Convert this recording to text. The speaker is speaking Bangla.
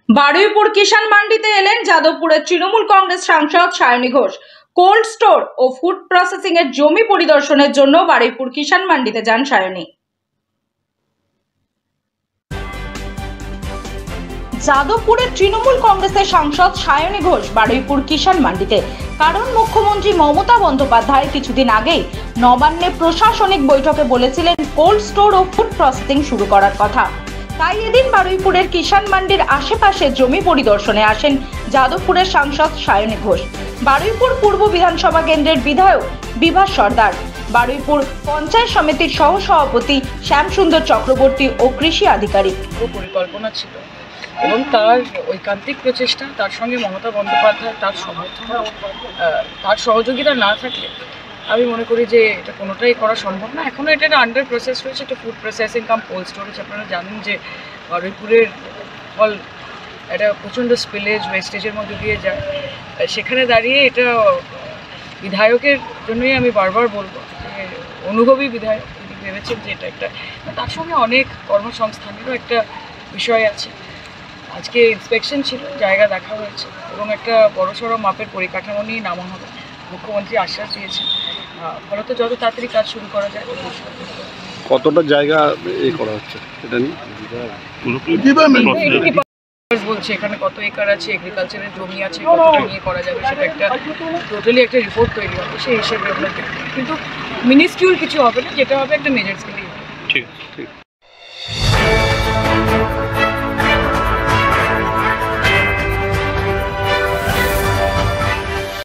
বারুইপুর কিষাণ মান্ডিতে এলেন যাদবপুরের তৃণমূল কংগ্রেস সাংসদ সায়নী ঘোষ। কোল্ড স্টোর ও ফুড প্রসেসিং এর জমি পরিদর্শনের জন্য বারুইপুর কিষাণ মান্ডিতে যান সায়নী। যাদবপুরের তৃণমূল কংগ্রেসের সাংসদ সায়নী ঘোষ বারুইপুর কিষাণ মান্ডিতে, কারণ মুখ্যমন্ত্রী মমতা বন্দ্যোপাধ্যায় কিছুদিন আগেই নবান্নে প্রশাসনিক বৈঠকে বলেছিলেন কোল্ড স্টোর ও ফুড প্রসেসিং শুরু করার কথা। তাই এদিন বারুইপুরের কিষাণ মান্ডির আশেপাশে জমি পরিদর্শনে আসেন যাদবপুরের সাংসদ সায়নী ঘোষ। বারুইপুর পূর্ব বিধানসভা কেন্দ্রের বিধায়ক বিভাস সর্দার, বারুইপুর পঞ্চায়েত সমিতির সহ সভাপতি শ্যামসুন্দর চক্রবর্তী ও কৃষি আধিকারিক। পরিকল্পনা ছিল এবং তার ঐকান্তিক প্রচেষ্টা, তার সঙ্গে মমতা বন্দ্যোপাধ্যায় তার সমর্থন, তার সহযোগিতা না থাকলে আমি মনে করি যে এটা কোনোটাই করা সম্ভব না। এখনও এটা আন্ডার প্রসেস রয়েছে, একটা ফুড প্রসেসিং কাম কোল্ড স্টোরেজ। আপনারা জানেন যে বারুইপুরের ফল একটা প্রচণ্ড স্পিলেজ ওয়েস্টেজের মধ্যে দিয়ে যায়। সেখানে দাঁড়িয়ে এটা বিধায়কের জন্যই আমি বারবার বলবো যে অনুভবী বিধায়ক তিনি ভেবেছেন যে এটা একটা, তার সঙ্গে অনেক কর্মসংস্থানেরও একটা বিষয় আছে। আজকে ইন্সপেকশন ছিল, জায়গা দেখা হয়েছে এবং একটা বড়সড় মাপের পরিকাঠামো নিয়ে নামা হবে। মুখ্যমন্ত্রী আশ্বাস দিয়েছেন, ফলত যত তাড়াতাড়ি কাজ শুরু করা যায়। কতটা জায়গা করা হচ্ছে এটা নিয়ে বলছে এখানে কত একর আছে, এগ্রিকালচারের জমি আছে, কতটা নিয়ে করা যাবে সেটা একটা টোটালি একটা রিপোর্ট তৈরি হবে, সেই হিসেবে আমরা দেখব। কিন্তু মিনিস্কিউল কিছু হবে না, যেটা হবে একটা মেজর স্কেলেই হবে। ঠিক ঠিক।